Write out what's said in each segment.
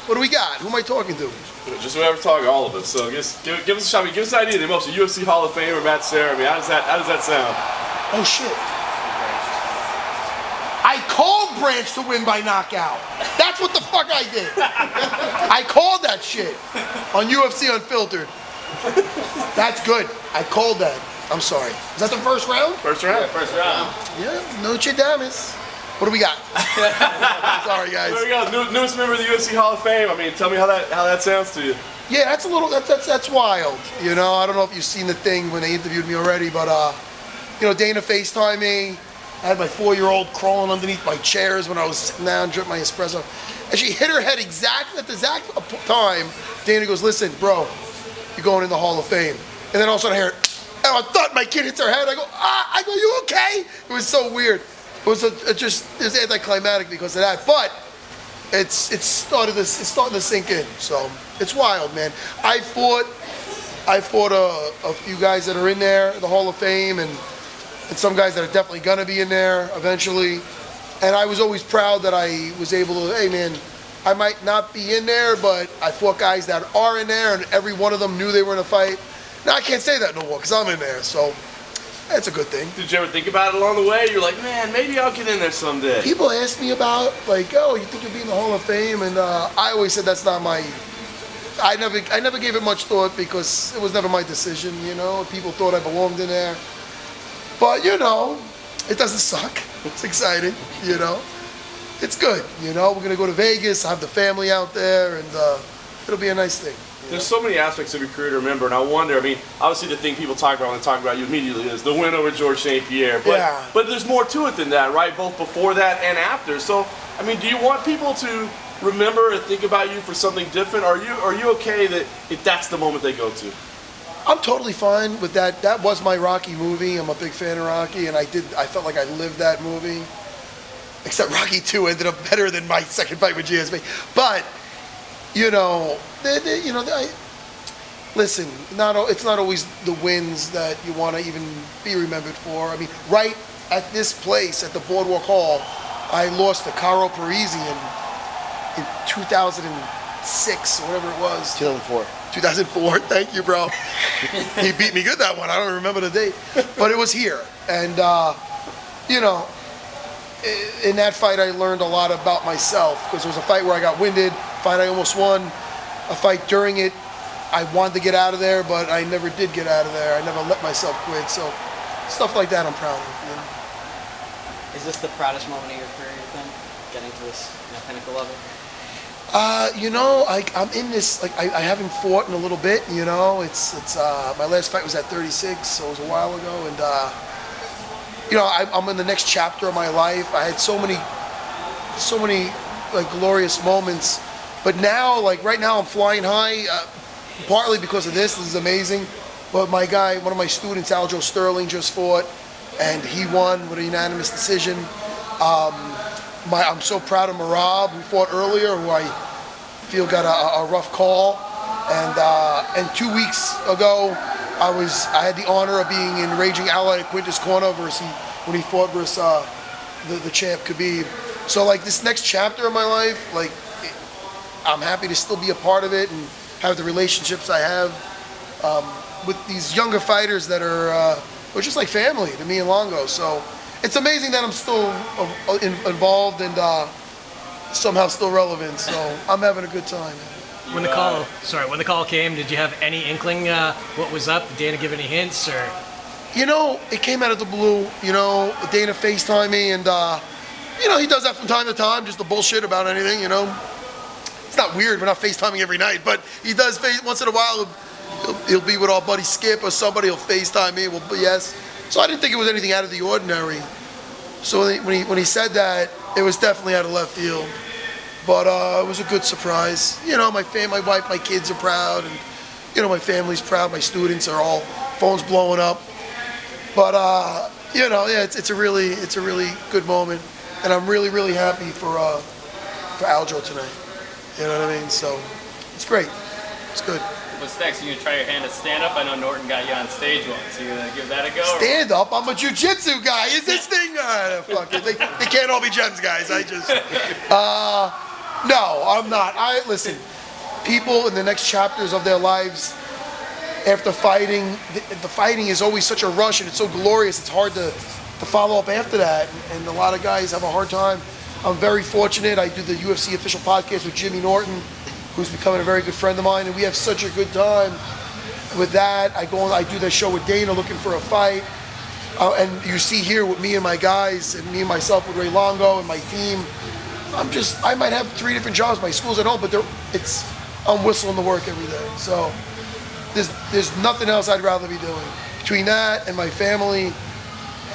What do we got? Who am I talking to? Just whoever talking, all of us. So just give us a shot. Give us an idea. The most UFC Hall of Fame or Matt Serra. I mean, how does that sound? Oh shit! I called Branch to win by knockout. That's what the fuck I did. I called that shit on UFC Unfiltered. That's good. I called that. I'm sorry. Is that the first round? First round. Yeah, first round. Yeah, Noche Damas. What do we got? Sorry, guys. There we go. Newest member of the UFC Hall of Fame. I mean, tell me how that sounds to you. Yeah, that's a little. That's wild. You know, I don't know if you've seen the thing when they interviewed me already, but you know, Dana FaceTimed me. I had my 4-year-old crawling underneath my chairs when I was sitting down, drinking my espresso, and she hit her head exactly at the exact time. Dana goes, "Listen, bro, you're going in the Hall of Fame." And then all of a sudden I hear, and I thought my kid hits her head. I go, I go, "You okay?" It was so weird. It was it was anticlimactic because of that, but it's starting to sink in. So it's wild, man. I fought a few guys that are in there, the Hall of Fame, and some guys that are definitely gonna be in there eventually. And I was always proud that I was able to. Hey, man, I might not be in there, but I fought guys that are in there, and every one of them knew they were in a fight. Now I can't say that no more because I'm in there, so. That's a good thing. Did you ever think about it along the way? You're like, man, maybe I'll get in there someday. People ask me about, like, oh, you think you'll be in the Hall of Fame? And I always said that's not my. I never gave it much thought because it was never my decision. You know, people thought I belonged in there, but you know, it doesn't suck. It's exciting. You know, it's good. You know, we're gonna go to Vegas. I have the family out there, and it'll be a nice thing. There's so many aspects of your career to remember, and I wonder, I mean, obviously the thing people talk about when they talk about you immediately is the win over George St. Pierre. But, yeah. But there's more to it than that, right? Both before that and after. So, I mean, do you want people to remember or think about you for something different? Are you okay that if that's the moment they go to? I'm totally fine with that. That was my Rocky movie. I'm a big fan of Rocky, and I felt like I lived that movie. Except Rocky 2 ended up better than my second fight with GSP. But, you know, listen, it's not always the wins that you want to even be remembered for. I mean, right at this place, at the Boardwalk Hall, I lost to Caro Parisian in 2006 or whatever it was. 2004. 2004, thank you, bro. He beat me good that one. I don't remember the date. But it was here. And, you know, in that fight I learned a lot about myself because it was a fight where I got winded, a fight I almost won, a fight during it I wanted to get out of there, but I never did get out of there. I never let myself quit. So stuff like that I'm proud of. You know? Is this the proudest moment of your career, you think? Getting to this pinnacle level? You know, I'm in this, like, I haven't fought in a little bit, you know. It's my last fight was at 36, so it was a while ago. And, you know, I'm in the next chapter of my life. I had so many, like, glorious moments. But now, like, right now I'm flying high, partly because of this. This is amazing. But my guy, one of my students, Aljo Sterling, just fought, and he won with a unanimous decision. I'm so proud of Marab, who fought earlier, who I feel got a rough call. And 2 weeks ago, I had the honor of being in Raging Ally at Quintus Corner when he fought versus the champ Khabib. So like this next chapter of my life, like I'm happy to still be a part of it and have the relationships I have with these younger fighters that are just like family to me and Longo. So it's amazing that I'm still involved and somehow still relevant. So I'm having a good time. When the call came, did you have any inkling what was up? Did Dana give any hints or? You know, it came out of the blue. You know, Dana FaceTimed me, and you know, he does that from time to time, just to bullshit about anything. You know, it's not weird. We're not FaceTiming every night, but he does once in a while. He'll be with our buddy Skip or somebody. He'll FaceTime me. Well, yes. So I didn't think it was anything out of the ordinary. So when he said that, it was definitely out of left field. But it was a good surprise. You know, my wife, my kids are proud, and you know, my family's proud. My students are all phones blowing up. But you know, yeah, it's a really good moment, and I'm really happy for Aljo tonight. You know what I mean? So it's great. It's good. What's next? You gonna try your hand at stand-up? I know Norton got you on stage once. You gonna give that a go? Stand up? I'm a jiu-jitsu guy. Is this thing? Fuck it. They can't all be gems, guys. No, I'm not. Listen, people in the next chapters of their lives, after fighting, the fighting is always such a rush and it's so glorious, it's hard to follow up after that. And a lot of guys have a hard time. I'm very fortunate. I do the UFC official podcast with Jimmy Norton, who's becoming a very good friend of mine, and we have such a good time with that. I do the show with Dana looking for a fight. And you see here with me and my guys, and me and myself with Ray Longo and my team, I might have 3 different jobs. My school's at home, but I'm whistling to work every day. So there's nothing else I'd rather be doing. Between that and my family,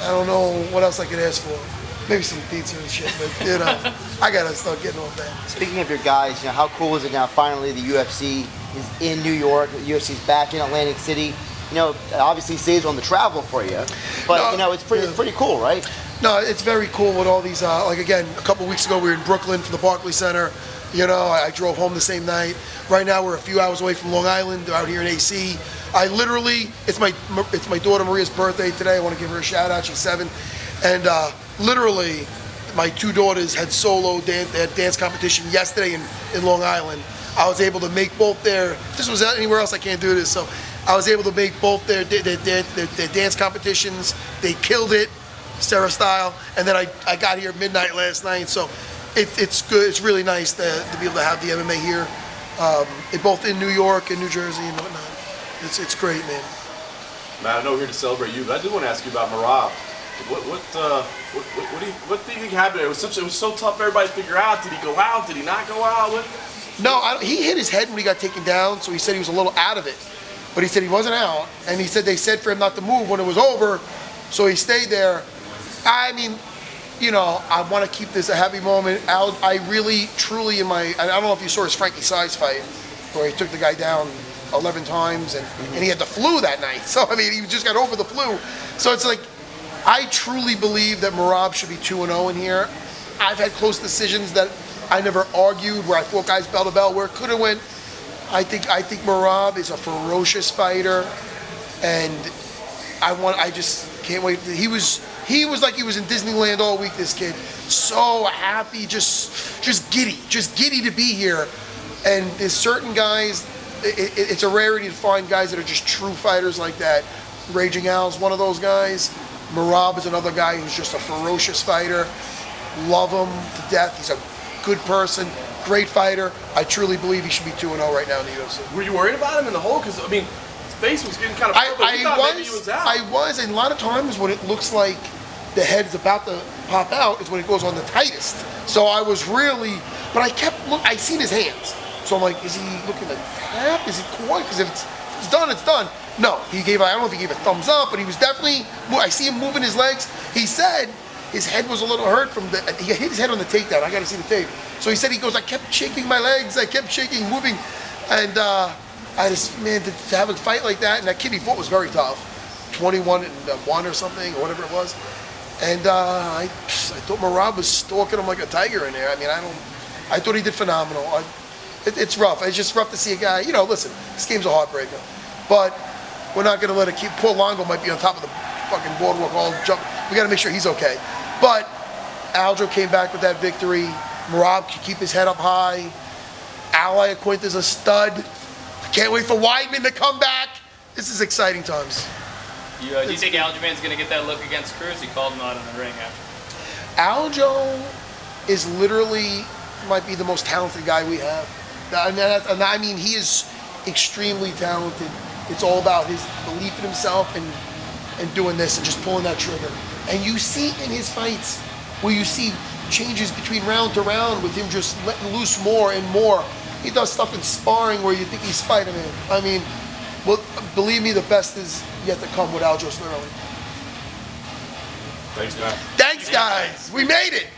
I don't know what else I could ask for. Maybe some pizza and shit, but I gotta start getting off that. Speaking of your guys, how cool is it now? Finally, the UFC is in New York. The UFC's back in Atlantic City. Obviously saves on the travel for you, but it's pretty cool, right? No, it's very cool with all these. Again, a couple weeks ago we were in Brooklyn for the Barclays Center. I drove home the same night. Right now we're a few hours away from Long Island, out here in AC. It's my daughter Maria's birthday today. I want to give her a shout out. She's 7, and literally, my 2 daughters had dance competition yesterday in Long Island. I was able to make both if this was anywhere else, I can't do this. So I was able to make both their dance competitions. They killed it, Serra style. And then I got here at midnight last night. So it's good. It's really nice to be able to have the MMA here, both in New York and New Jersey and whatnot. It's great, man. Matt, I know we're here to celebrate you, but I did want to ask you about Merab. What do you think happened? It was so tough for everybody to figure out. Did he go out? Did he not go out? No, he hit his head when he got taken down, so he said he was a little out of it. But he said he wasn't out, and he said they said for him not to move when it was over, so he stayed there. I mean, I want to keep this a happy moment. I really, truly, I don't know if you saw his Frankie Size fight, where he took the guy down 11 times, and he had the flu that night. So, I mean, he just got over the flu. So it's like, I truly believe that Merab should be 2-0 in here. I've had close decisions that I never argued, where I fought guys bell to bell, where it could have went. I think Merab is a ferocious fighter, and I just can't wait. He was like he was in Disneyland all week, this kid. So happy, just giddy to be here. And there's certain guys, it's a rarity to find guys that are just true fighters like that. Raging Al's one of those guys. Merab is another guy who's just a ferocious fighter. Love him to death. He's a good person, great fighter. I truly believe he should be 2-0 right now in the UFC. Were you worried about him in the hole? Because, his face was getting kind of purple. Maybe he was out. I was, and a lot of times when it looks like the head's about to pop out is when it goes on the tightest. So I was really, but I seen his hands. So I'm like, is he looking to tap? Is he quiet? Because if it's done, it's done. No, I don't know if he gave a thumbs up, but he was definitely, I see him moving his legs. He said his head was a little hurt he hit his head on the takedown. I got to see the tape. So he said, I kept shaking my legs. I kept shaking, moving. And to have a fight like that, and that kid he fought was very tough. 21-1 or something, or whatever it was. And I thought Merab was stalking him like a tiger in there. I thought he did phenomenal. It's rough. It's just rough to see a guy, listen, this game's a heartbreaker. But we're not going to let it keep. Poor Longo might be on top of the fucking boardwalk all jump. We got to make sure he's okay. But Aljo came back with that victory. Merab can keep his head up high. Ally Aquinta's a stud. I can't wait for Weidman to come back. This is exciting times. Do you think Aljo's going to get that look against Cruz? He called him out in the ring after. Aljo is literally, might be the most talented guy we have. He is extremely talented. It's all about his belief in himself and doing this and just pulling that trigger. And you see in his fights where you see changes between round to round with him just letting loose more and more. He does stuff in sparring where you think he's Spider-Man. Believe me, the best is yet to come with Aljo Sterling. Thanks, guys. Thanks, guys. We made it.